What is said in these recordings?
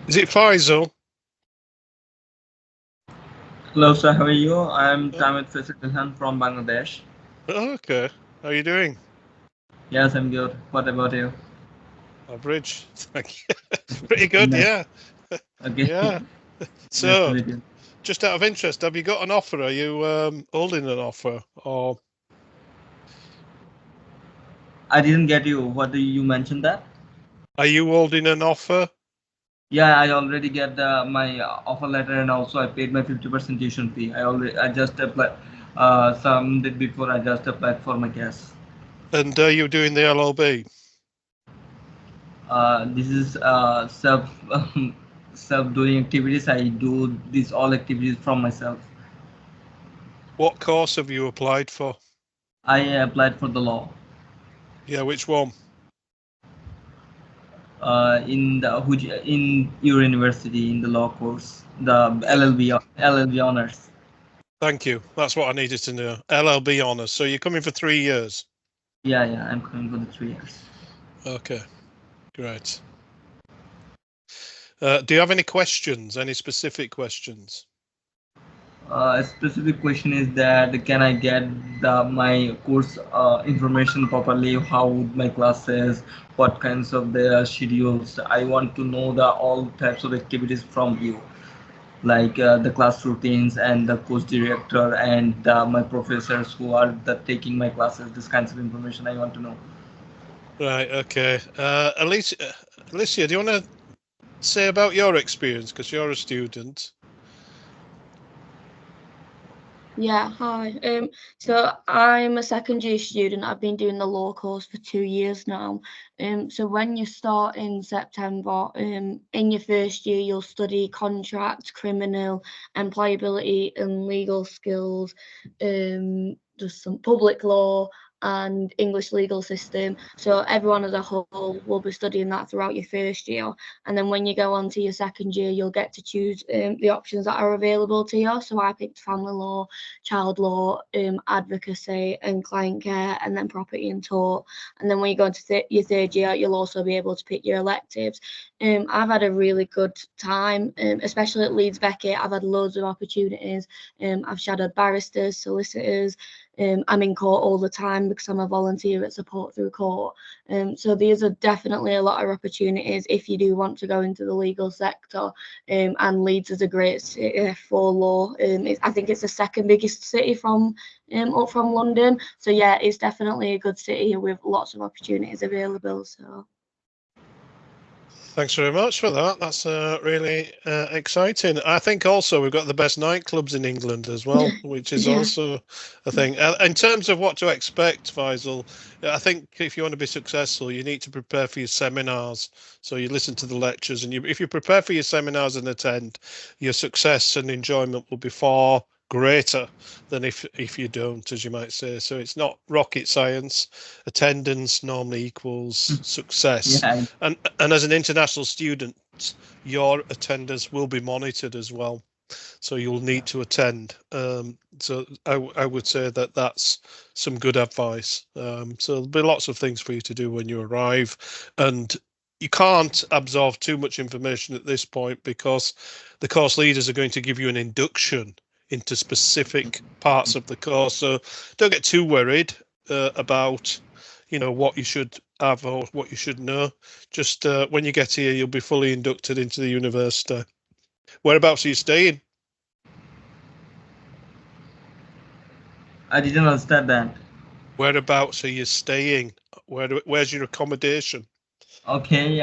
Is it Faisal? Hello, sir. How are you? I'm Oh, Tamit Faisal from Bangladesh. okay. How are you doing? Yes, I'm good. What about you? Average. Thank you. Pretty good, Nice. yeah. Okay. Yeah. Nice to So, meet you. just out of interest, have you got an offer? Are you holding an offer, or I didn't get you. What do you mention that? are you holding an offer? Yeah, I already get my offer letter and also I paid my 50% tuition fee. I just applied some did before I just applied for my gas. And are you doing the LLB? This is self doing activities. I do these all activities from myself. What course have you applied for? I applied for the law. Yeah, which one? In the in your university in the law course, the Yeah, LLB honors. thank you. That's what I needed to know. LLB honours. So you're coming for 3 years. Yeah, yeah, I'm coming for the 3 years. Okay, great. Do you have any questions? Any specific questions? A specific question is that can I get my course information properly? How would my classes? What kinds of the schedules? I want to know the all types of activities from you, like the class routines and the course director and my professors who are taking my classes. This kinds of information I want to know. Right, okay. Alicia, do you want to say about your experience? Because you're a student. Yeah, hi. So I'm a second year student. I've been doing the law course for 2 years now. So when you start in September, in your first year, you'll study contract, criminal, employability, and legal skills. Just some public law and English legal system. So everyone as a whole will be studying that throughout your first year. And then when you go on to your second year, you'll get to choose the options that are available to you. So I picked family law, child law, advocacy, and client care, and then property and tort. And then when you go into your third year, you'll also be able to pick your electives. I've had a really good time, especially at Leeds Beckett. I've had loads of opportunities. I've shadowed barristers, solicitors. I'm in court all the time because I'm a volunteer at Support Through Court. So these are definitely a lot of opportunities if you do want to go into the legal sector. And Leeds is a great city for law. I think it's the second biggest city up from London. So yeah, it's definitely a good city with lots of opportunities available. So Thanks very much for that. That's really exciting. I think also we've got the best nightclubs in England as well, which is yeah, also a thing. In terms of what to expect, Faisal, I think if you want to be successful, you need to prepare for your seminars. So you listen to the lectures, and if you prepare for your seminars and attend, your success and enjoyment will be far greater than if you don't, as you might say. So it's not rocket science. Attendance normally equals success, Yeah, and as an international student, your attendance will be monitored as well. So you'll need to attend. So I would say that that's some good advice. So there'll be lots of things for you to do when you arrive, and you can't absorb too much information at this point because the course leaders are going to give you an induction into specific parts of the course. So don't get too worried about what you should have or what you should know. Just when you get here, you'll be fully inducted into the university. Whereabouts are you staying? I didn't understand that. Whereabouts are you staying? Where's your accommodation? Okay,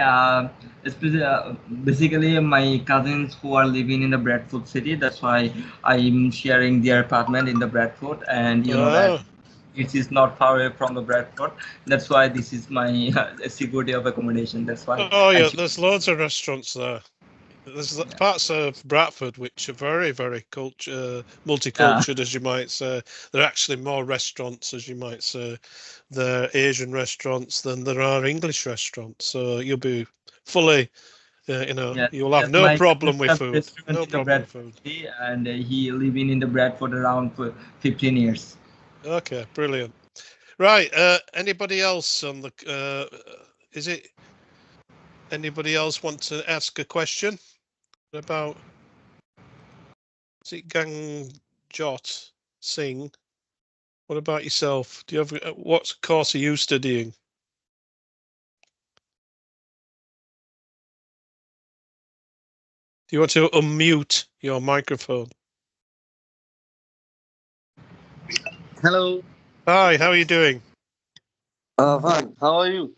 especially, basically my cousins who are living in the Bradford city. That's why I'm sharing their apartment in the Bradford, and you know that Oh, it is not far away from the Bradford. That's why this is my security of accommodation. That's why oh I yeah. choose. There's loads of restaurants there. There's Yeah. parts of Bradford which are very, very Uh, multicultural, as you might say. There are actually more restaurants, as you might say. There are Asian restaurants than there are English restaurants. So you'll be fully, yes, you'll have yes. no My problem cousins with have food. restaurant No in the problem with Bradford food. city, and he living in the Bradford around for 15 years. Okay, brilliant. Right. Anybody else is it anybody else want to ask a question? What about, is it Gangjot Singh? What about yourself? Do you have, what course are you studying? Do you want to unmute your microphone? Hello. Hi, how are you doing? Fine. How are you?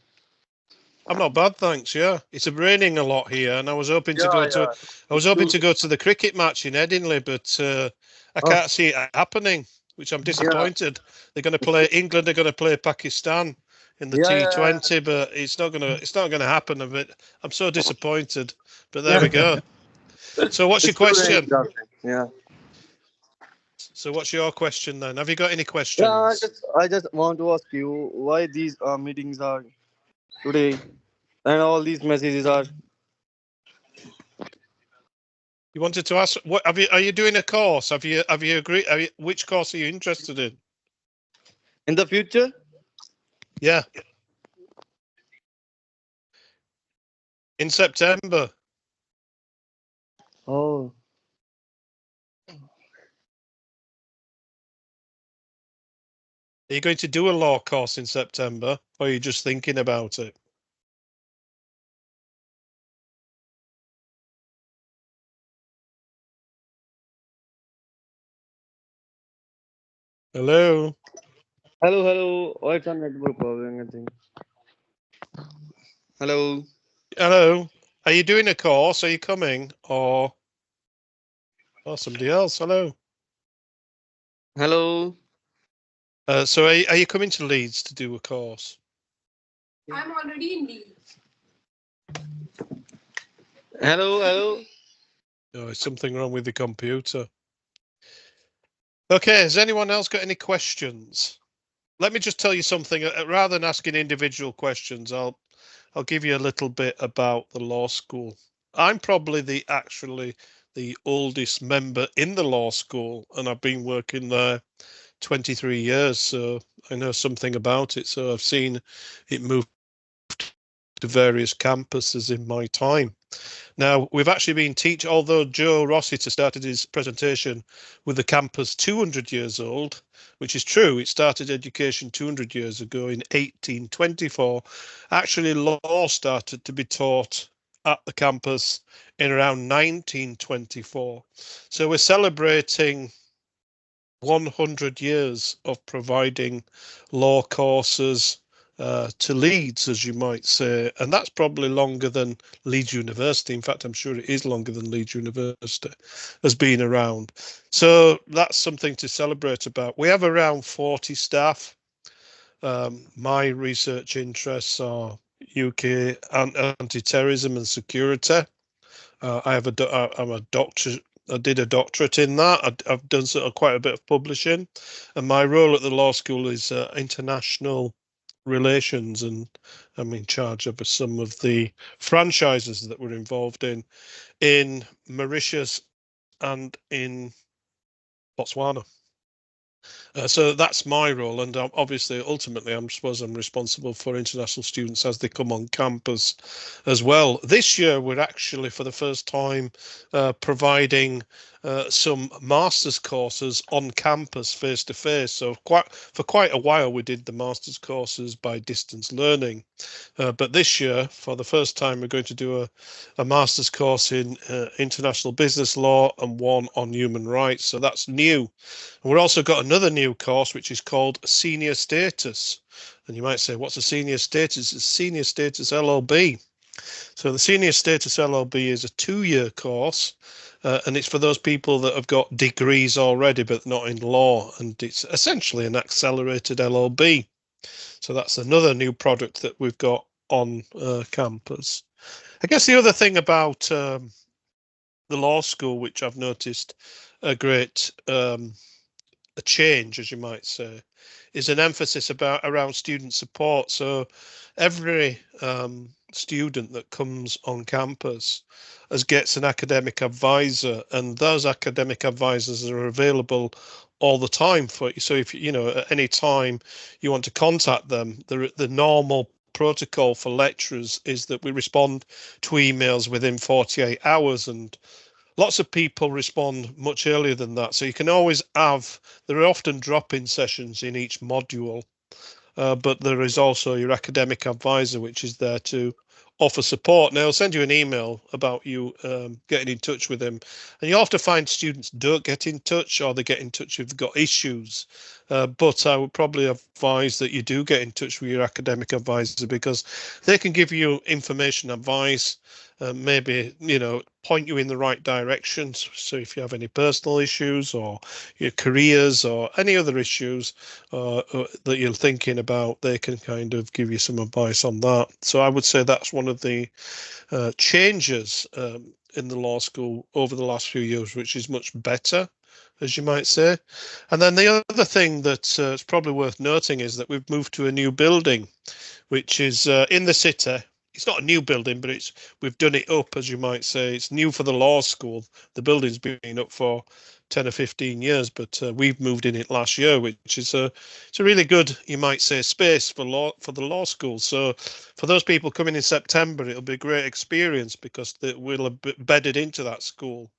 I'm not bad, thanks. Yeah, it's raining a lot here, and I was hoping to go to. I was It's hoping too- to go to the cricket match in Edinburgh, but I Oh. can't see it happening, which I'm disappointed. They're going to play England. They're going to play Pakistan in the T20, but it's not going to happen. I'm so disappointed. But there we go. So, what's your It's too late, question? exactly. Yeah. So, what's your question then? Have you got any Yeah. questions? I just want to ask you why these meetings are today, and all these messages are You wanted to ask what have you? Are you doing a course? Have you agreed? Which course are you interested in? in the future. Yeah, in September. Oh. Are you going to do a law course in September, or are you just thinking about it? Hello. Hello. Hello. Oh, it's a network problem, I think. Hello. Hello. Are you doing a course? Are you coming, or somebody else? Hello. Hello. So are you coming to Leeds to do a course? I'm already in Leeds. Hello. Hello. No, is something wrong with the computer? Okay. Has anyone else got any questions? Let me just tell you something. Rather than asking individual questions, I'll give you a little bit about the law school. I'm probably the oldest member in the law school, and I've been working there 23 years, so I know something about it. So I've seen it move to various campuses in my time. Now, we've actually been teaching, although Joe Rossiter started his presentation with the campus 200 years old, which is true. It started education 200 years ago in 1824. Actually, law started to be taught at the campus in around 1924. So we're celebrating 100 years of providing law courses to Leeds, as you might say, and that's probably longer than Leeds University. In fact, I'm sure it is longer than Leeds University has been around. So that's something to celebrate about. We have around 40 staff. My research interests are UK anti-terrorism and security. I'm a doctor. I did a doctorate in that. I've done quite a bit of publishing, and my role at the law school is international relations, and I'm in charge of some of the franchises that we're involved in Mauritius and in Botswana. So that's my role, and obviously, ultimately, I suppose I'm responsible for international students as they come on campus as well. This year, we're actually, for the first time, providing some master's courses on campus, face to face. So for quite a while, we did the master's courses by distance learning, but this year, for the first time, we're going to do a master's course in international business law and one on human rights. So that's new. And we've also got another new course, which is called Senior Status. And you might say, what's a Senior Status? It's Senior Status LLB. So the Senior Status LLB is a 2-year course, and it's for those people that have got degrees already, but not in law. And it's essentially an accelerated LLB. So that's another new product that we've got on campus. I guess the other thing about the law school, which I've noticed a great a change, as you might say, is an emphasis around student support. So every student that comes on campus gets an academic advisor, and those academic advisors are available all the time for you. So if you know at any time you want to contact them, the normal protocol for lecturers is that we respond to emails within 48 hours, and lots of people respond much earlier than that. So you can always have, there are often drop-in sessions in each module, but there is also your academic advisor, which is there to offer support. Now, I'll send you an email about you getting in touch with him. And you often find students don't get in touch, or they get in touch if they've got issues. But I would probably advise that you do get in touch with your academic advisor, because they can give you information, advice, maybe, you know, point you in the right direction. So if you have any personal issues or your careers or any other issues that you're thinking about, they can kind of give you some advice on that. So I would say that's one of the changes in the law school over the last few years, which is much better, as you might say. And then the other thing that is probably worth noting is that we've moved to a new building, which is in the city. It's not a new building, but we've done it up, as you might say. It's new for the law school. The building's been up for 10 or 15 years, but we've moved in it last year, which is it's a really good, you might say, space for the law school. So for those people coming in September, it'll be a great experience, because they will have bedded into that school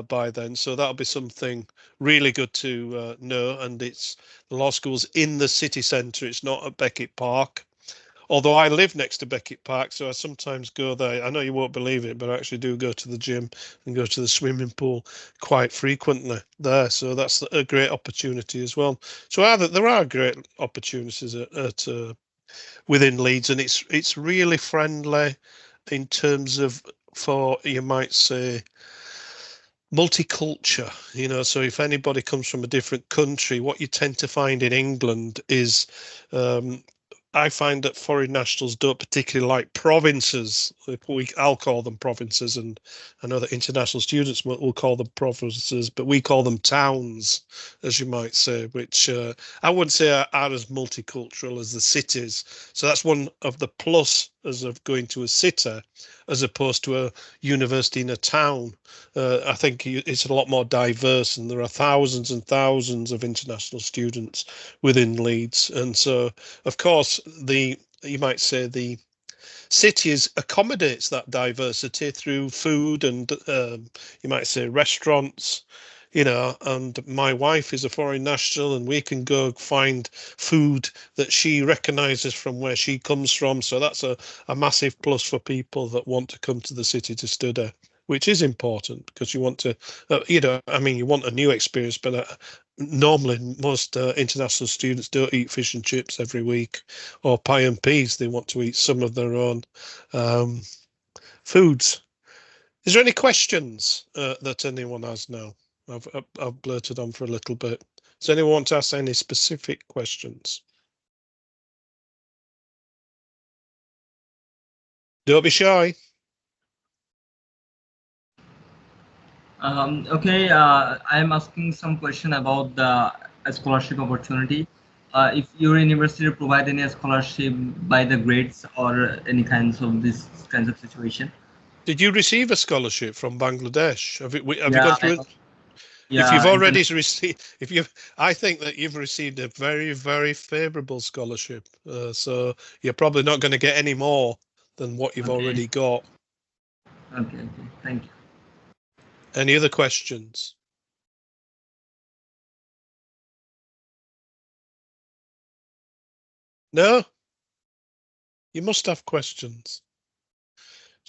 by then. So that'll be something really good to know. And it's the law school's in the city centre. It's not at Beckett Park. Although I live next to Beckett Park, so I sometimes go there. I know you won't believe it, but I actually do go to the gym and go to the swimming pool quite frequently there. So that's a great opportunity as well. So there are great opportunities at within Leeds, and it's really friendly in terms of, for, you might say, multicultural, you know. So if anybody comes from a different country, what you tend to find in England is I find that foreign nationals don't particularly like provinces. I'll call them provinces, and I know that international students will call them provinces, but we call them towns, as you might say, which I wouldn't say are as multicultural as the cities. So that's one of the pluses of going to a city as opposed to a university in a town. I think it's a lot more diverse, and there are thousands and thousands of international students within Leeds. And so, of course, you might say the city accommodates that diversity through food and you might say restaurants, you know. And my wife is a foreign national, and we can go find food that she recognizes from where she comes from. So that's a massive plus for people that want to come to the city to study, which is important, because you want to, you know, I mean, you want a new experience, but normally most international students don't eat fish and chips every week or pie and peas. They want to eat some of their own foods. Is there any questions that anyone has now? I've blurted on for a little bit. Does anyone want to ask any specific questions? Don't be shy. Okay, I'm asking some question about the scholarship opportunity. If your university provide any scholarship by the grades or any kinds of this kinds of situation. Did you receive a scholarship from Bangladesh? Have you Yeah, gone through it? Yeah, If you've already received, I think that you've received a very, very favourable scholarship. So you're probably not going to get any more than what you've already got. Okay, thank you. Any other questions? No? You must have questions.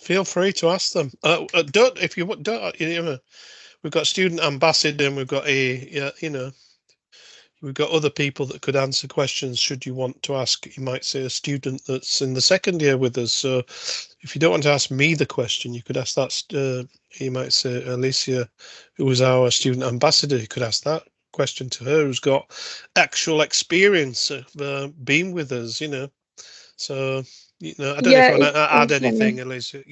Feel free to ask them. Don't, if you don't, you know, we've got student ambassador, and we've got we've got other people that could answer questions should you want to ask. You might say a student that's in the second year with us. So if you don't want to ask me the question, you could ask that. You might say Alicia, who was our student ambassador. You could ask that question to her, who's got actual experience of being with us. You know, so you know, I don't know if you want to add anything, Alicia.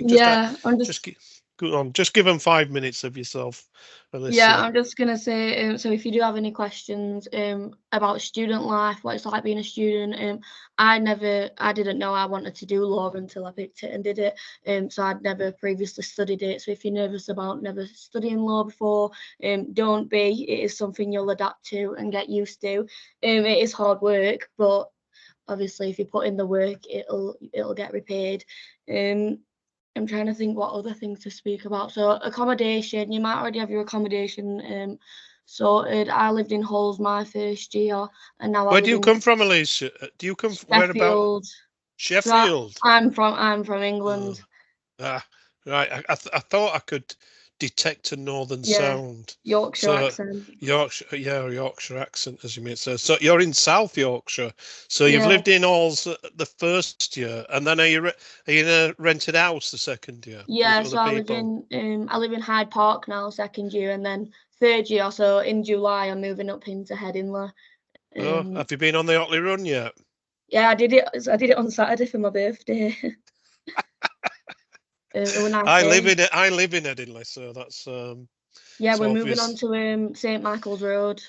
Just give them 5 minutes of yourself, Alicia. Yeah, I'm just gonna say, so if you do have any questions about student life, what it's like being a student, I didn't know I wanted to do law until I picked it and did it. So I'd never previously studied it. So if you're nervous about never studying law before, don't be. It is something you'll adapt to and get used to. It is hard work, but obviously if you put in the work, it'll get repaid. I'm trying to think what other things to speak about. So accommodation, you might already have your accommodation sorted. I lived in Hull my first year, and now Where do you come from, Alicia? Do you come from whereabouts? Sheffield. I'm from England. Right. I thought I could detect a northern sound. Yorkshire accent. Yorkshire accent, as you mean. So you're in South Yorkshire. So you've lived in Halls the first year, and then are you in a rented house the second year? Yeah, so I live in Hyde Park now, second year, and then third year. So in July, I'm moving up into Headingley. Have you been on the Otley Run yet? Yeah, I did it on Saturday for my birthday. I live in Headingley, so that's yeah, we're moving on to St Michael's Road.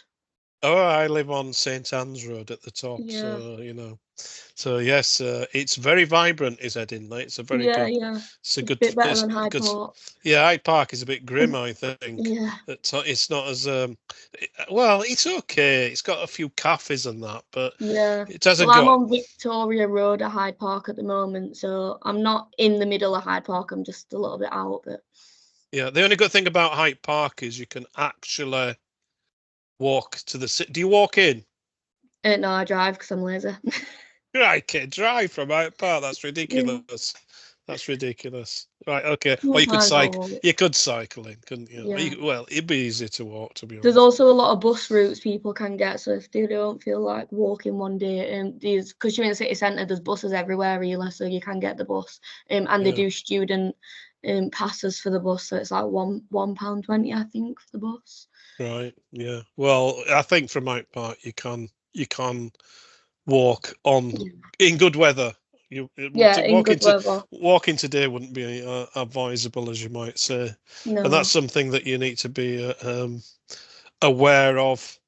Oh, I live on St Anne's Road at the top, so you know. So yes, it's very vibrant. Is Headingley? It's a very good. Yeah. It's a good. Bit better than Hyde Park. Yeah, Hyde Park is a bit grim, I think. Yeah. It's not as well. It's okay. It's got a few cafes and that, but it hasn't got. I'm on Victoria Road at Hyde Park at the moment, so I'm not in the middle of Hyde Park. I'm just a little bit out, but. Yeah, the only good thing about Hyde Park is you can actually walk to the city. Do you walk in? No, I drive because I'm lazy. Right, kid, drive from Hyde Park. That's ridiculous. That's ridiculous. Right, okay. Well, you could cycle. You could cycle in, couldn't you? Yeah. Well, it'd be easy to walk, to be honest. There's also a lot of bus routes people can get. So if they don't feel like walking one day, because you're in the city centre, there's buses everywhere, really. So you can get the bus. And they do student passes for the bus. So it's like £1.20, I think, for the bus. Right. Yeah. Well, I think from Hyde Park you can walk on in good weather. Walking today wouldn't be advisable, as you might say. No. And that's something that you need to be aware of.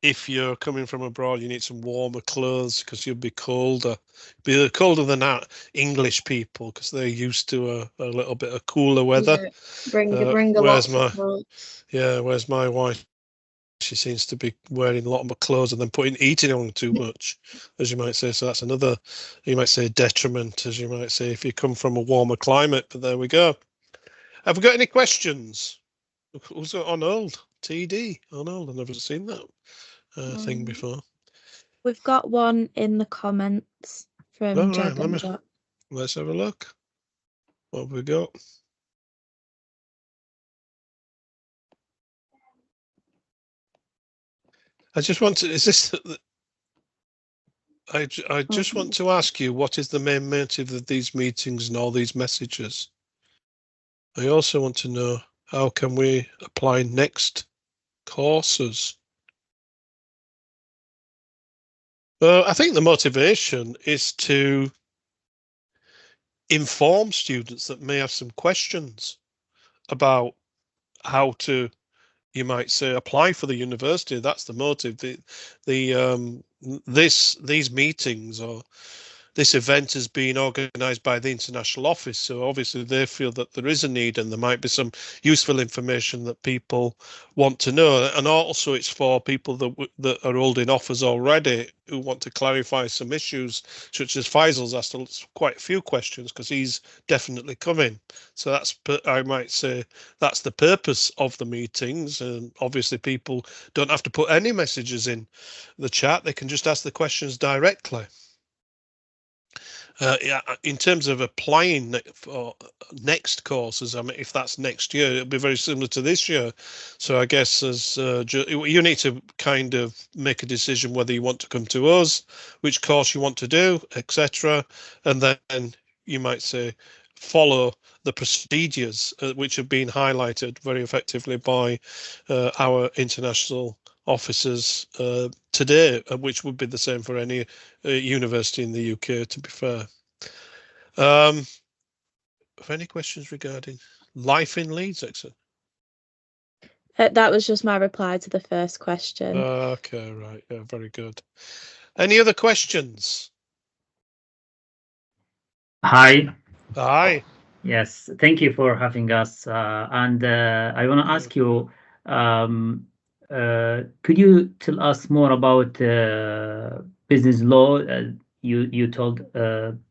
If you're coming from abroad, you need some warmer clothes because you'll be colder. Be colder than English people because they're used to a little bit of cooler weather. Yeah. Bring a lot of clothes. Yeah, whereas my wife, she seems to be wearing a lot more clothes and then eating on too much, as you might say. So that's another, you might say, detriment, as you might say, if you come from a warmer climate. But there we go. Have we got any questions? Who's on hold? TD on hold. I've never seen that thing before. We've got one in the comments from Jed. Let's have a look. What have we got? I just want to. Is this? I just want to ask you, what is the main motive of these meetings and all these messages? I also want to know how can we apply next courses. I think the motivation is to inform students that may have some questions about how to, you might say, apply for the university. That's the motive. These meetings or this event is being organised by the international office, so obviously they feel that there is a need and there might be some useful information that people want to know. And also it's for people that are holding offers already who want to clarify some issues, such as Faisal's asked quite a few questions because he's definitely coming. So that's, I might say, that's the purpose of the meetings. And obviously people don't have to put any messages in the chat. They can just ask the questions directly. In terms of applying for next courses, I mean, if that's next year, it'll be very similar to this year. So I guess as you need to kind of make a decision whether you want to come to us, which course you want to do, etc. And then you might say follow the procedures which have been highlighted very effectively by our international officers today, which would be the same for any university in the UK, to be fair. Have any questions regarding life in Leeds, etc.? That was just my reply to the first question. Okay, right. Yeah, very good. Any other questions? Hi. Hi. Yes, thank you for having us. And I want to ask you, could you tell us more about business law. You told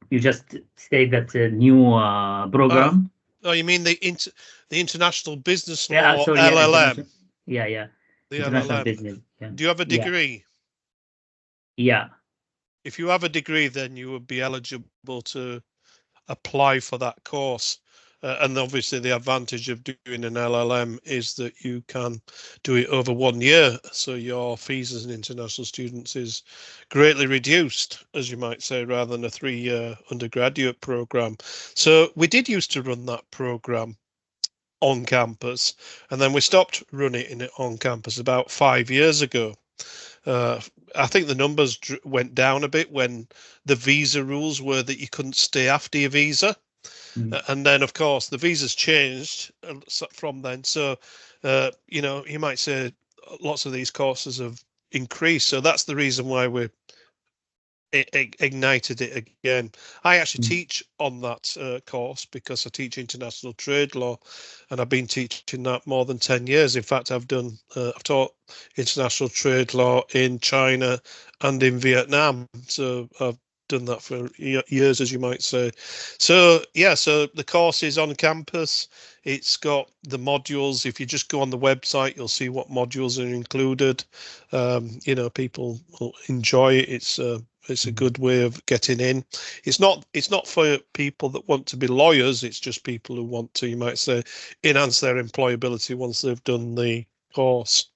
you just said that new program. Oh, you mean the international business law, Yeah, sorry, yeah, LLM? yeah, The international LLM. business. Yeah. Do you have a Yeah. degree? Yeah. If you have a degree, then you would be eligible to apply for that course. And obviously the advantage of doing an LLM is that you can do it over 1 year. So your fees as an international student is greatly reduced, as you might say, rather than a 3-year undergraduate program. So we did used to run that program on campus, and then we stopped running it on campus about 5 years ago. I think the numbers went down a bit when the visa rules were that you couldn't stay after your visa. And then, of course, the visa's changed from then. So, you might say lots of these courses have increased. So that's the reason why we ignited it again. I actually teach on that course because I teach international trade law, and I've been teaching that more than 10 years. In fact, I've taught international trade law in China and in Vietnam. So I've done that for years, as you might say. So yeah, so the course is on campus. It's got the modules. If you just go on the website, you'll see what modules are included. People will enjoy it. It's a good way of getting in. It's not for people that want to be lawyers. It's just people who want to, you might say, enhance their employability once they've done the course.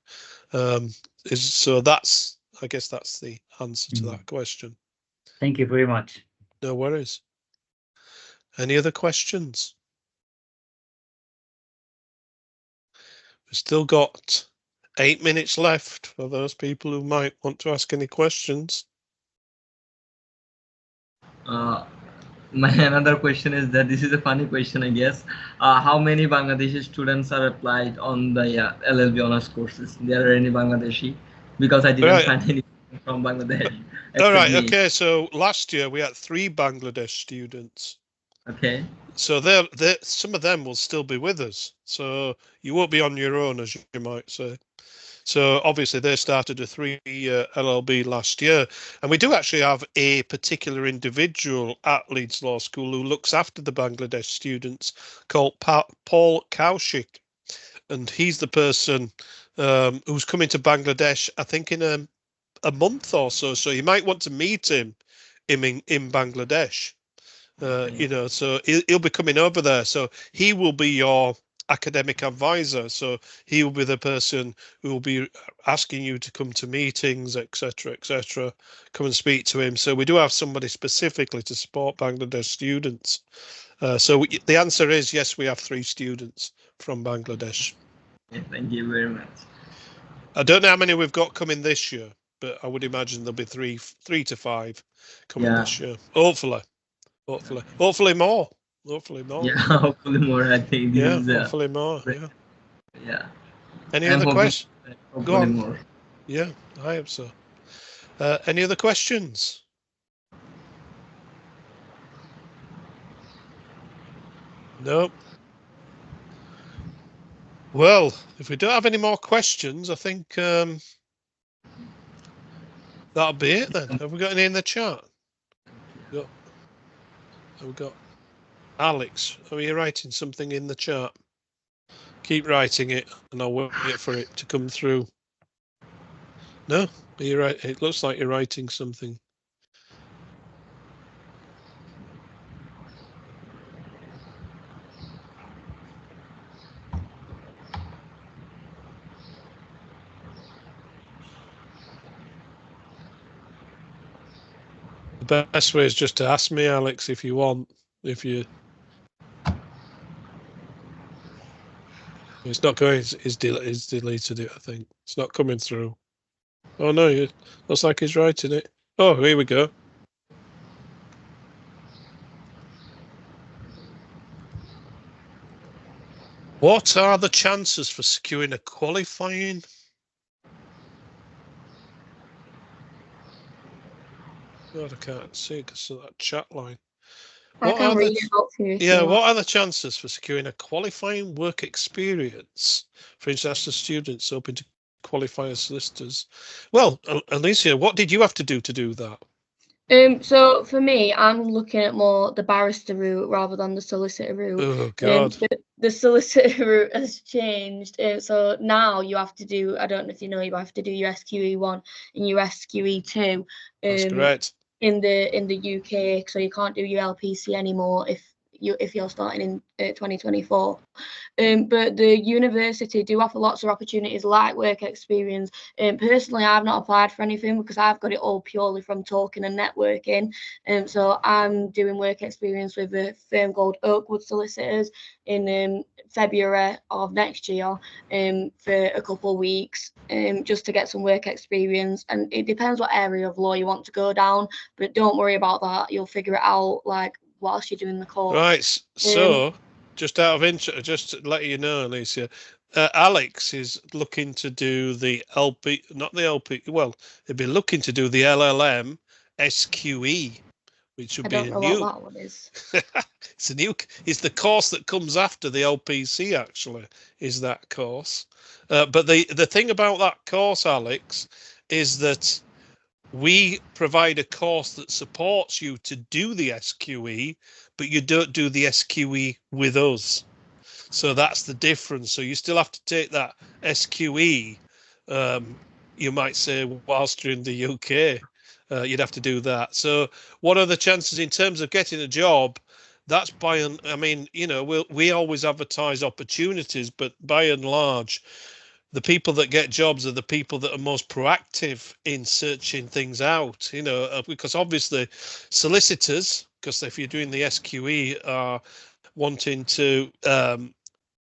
So I guess that's the answer to that question. Thank you very much. No worries. Any other questions? We've still got 8 minutes left for those people who might want to ask any questions. My another question is that this is a funny question, I guess. How many Bangladeshi students are applied on the LLB honors courses? There are any Bangladeshi? Because I didn't find any from Bangladesh. All right. Me. Okay. So last year we had 3 Bangladesh students. Okay. So some of them will still be with us. So you won't be on your own, as you might say. So obviously they started a 3-year LLB last year, and we do actually have a particular individual at Leeds Law School who looks after the Bangladesh students called Paul Kaushik, and he's the person who's coming to Bangladesh, I think, in a month or so. So you might want to meet him in Bangladesh. So he'll be coming over there. So he will be your academic advisor. So he will be the person who will be asking you to come to meetings, etc., etc. Come and speak to him. So we do have somebody specifically to support Bangladesh students. The answer is yes, we have 3 students from Bangladesh. Thank you very much. I don't know how many we've got coming this year, but I would imagine there'll be 3 to 5 coming this year. Hopefully more. Yeah, hopefully more. I think. Hopefully more. Yeah. Any other questions? Go on. More. Yeah, I hope so. Any other questions? No. Well, if we don't have any more questions, I think that'll be it then. Have we got any in the chat? We've got Alex. Are you writing something in the chat? Keep writing it, and I'll wait for it to come through. No, are you right? It looks like you're writing something. The best way is just to ask me, Alex, if you want. It's not going. It's deleted it. I think it's not coming through. Oh no! It looks like he's writing it. Oh, here we go. What are the chances for securing a qualifying? God, I can't see because of that chat line. I can read it out to you. Yeah, what are the chances for securing a qualifying work experience for international students hoping to qualify as solicitors. Well, Alicia, what did you have to do that? So for me, I'm looking at more the barrister route rather than the solicitor route. Oh God. The solicitor route has changed. So now you have to do, I don't know if you know, you have to do your SQE1 and your SQE2. That's correct. In the UK, so you can't do your LPC anymore if you're starting in 2024. But the university do offer lots of opportunities like work experience. Personally, I've not applied for anything because I've got it all purely from talking and networking. So I'm doing work experience with a firm called Oakwood Solicitors in February of next year for a couple of weeks just to get some work experience. And it depends what area of law you want to go down, but don't worry about that. You'll figure it out like whilst you're doing the course. Right. So just out of interest, just to let you know, Alicia, Alex is looking to do the LP, not the LP. Well, he'd be looking to do the LLM SQE, which would be a new. What that one is. It's a new. It's the course that comes after the LPC. Actually, is that course. But the thing about that course, Alex, is that we provide a course that supports you to do the SQE, but you don't do the SQE with us. So that's the difference. So you still have to take that SQE, you might say, whilst you're in the UK. You'd have to do that. So what are the chances in terms of getting a job? That's I mean, you know, we always advertise opportunities, but by and large, the people that get jobs are the people that are most proactive in searching things out, you know, because obviously solicitors, because if you're doing the SQE, are wanting to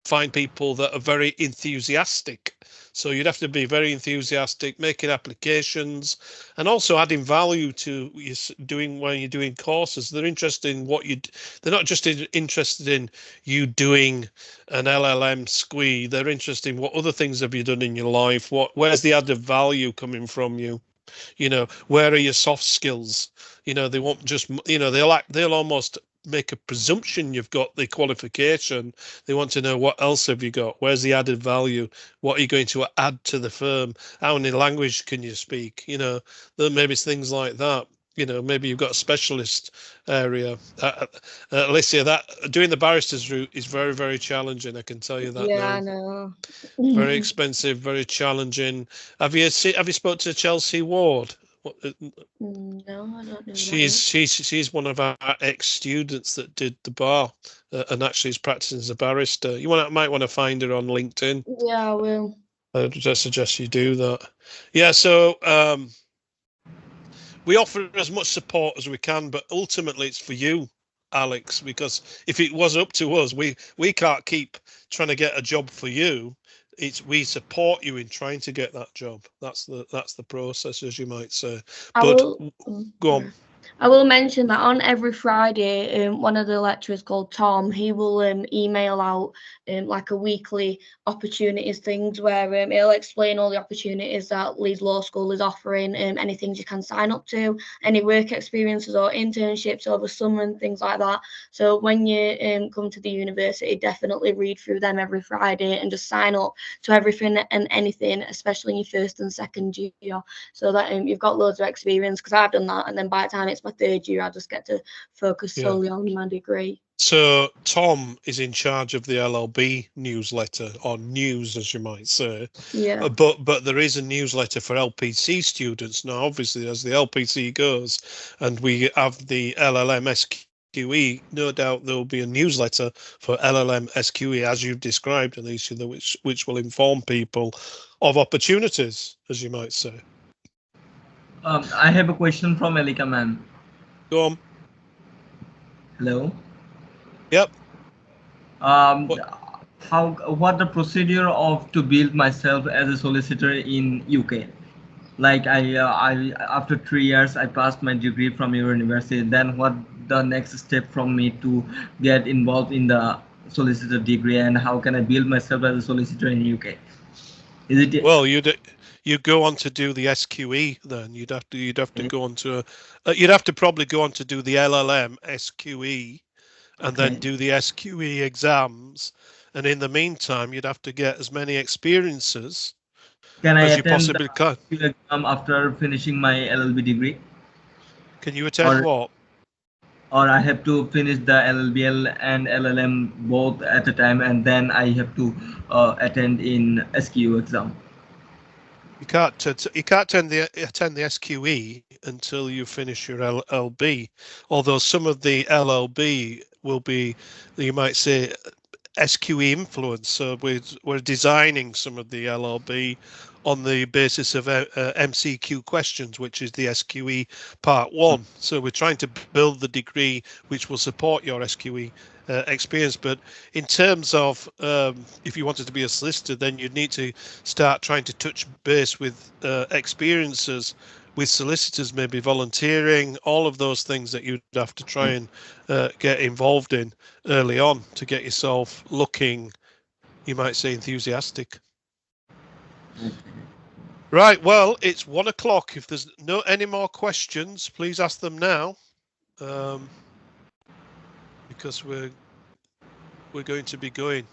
find people that are very enthusiastic. So you'd have to be very enthusiastic, making applications, and also adding value to doing when you're doing courses. They're interested in what you. They're not just interested in you doing an LLM squee. They're interested in what other things have you done in your life. Where's the added value coming from you? You know, where are your soft skills? You know, they won't just. You know, they'll almost make a presumption you've got the qualification. They want to know what else have you got? Where's the added value? What are you going to add to the firm? How many languages can you speak? You know, maybe it's things like that. You know, maybe you've got a specialist area. Alicia, that doing the barrister's route is very, very challenging. I can tell you that. Yeah, now. I know. Very expensive, very challenging. Have you spoke to Chelsea Ward? No, I don't know. She's one of our ex-students that did the bar and actually is practicing as a barrister. Might want to find her on LinkedIn. Yeah, I will. I just suggest you do that. Yeah, so we offer as much support as we can, but ultimately it's for you, Alex, because if it was up to us, we can't keep trying to get a job for you. We support you in trying to get that job. That's the process, as you might say. Go on. I will mention that on every Friday, one of the lecturers called Tom, he will email out like a weekly opportunities things where he'll explain all the opportunities that Leeds Law School is offering, any things you can sign up to, any work experiences or internships over summer and things like that. So when you come to the university, definitely read through them every Friday and just sign up to everything and anything, especially in your first and second year, so that you've got loads of experience, because I've done that, and then by the time it's my third year, I just get to focus solely on my degree. So Tom is in charge of the LLB newsletter, or news, as you might say. Yeah. But there is a newsletter for LPC students now. Obviously, as the LPC goes, and we have the LLM SQE, no doubt there will be a newsletter for LLM SQE, as you've described, Alicia, which will inform people of opportunities, as you might say. I have a question from Elika, ma'am. Go on. Hello. Yep. What the procedure of to build myself as a solicitor in UK? Like I after 3 years I passed my degree from your university. Then what the next step from me to get involved in the solicitor degree, and how can I build myself as a solicitor in UK? Is it well? You go on to do the SQE, then you'd have to go on to you'd have to probably go on to do the LLM SQE, and then do the SQE exams. And in the meantime, you'd have to get as many experiences Can I as you attend possibly can. the exam after finishing my LLB degree, Can you attend what? or I have to finish the LLBL and LLM both at a time, and then I have to attend in SQ exam? You can't attend the SQE until you finish your LLB. Although some of the LLB will be, you might say, SQE influence. So we're designing some of the LLB on the basis of MCQ questions, which is the SQE part 1. So we're trying to build the degree which will support your SQE experience. But in terms of if you wanted to be a solicitor, then you'd need to start trying to touch base with experiences with solicitors, maybe volunteering, all of those things that you'd have to try and get involved in early on to get yourself looking, you might say, enthusiastic. Right, well, it's 1 o'clock. If there's any more questions, please ask them now, because we're going to be going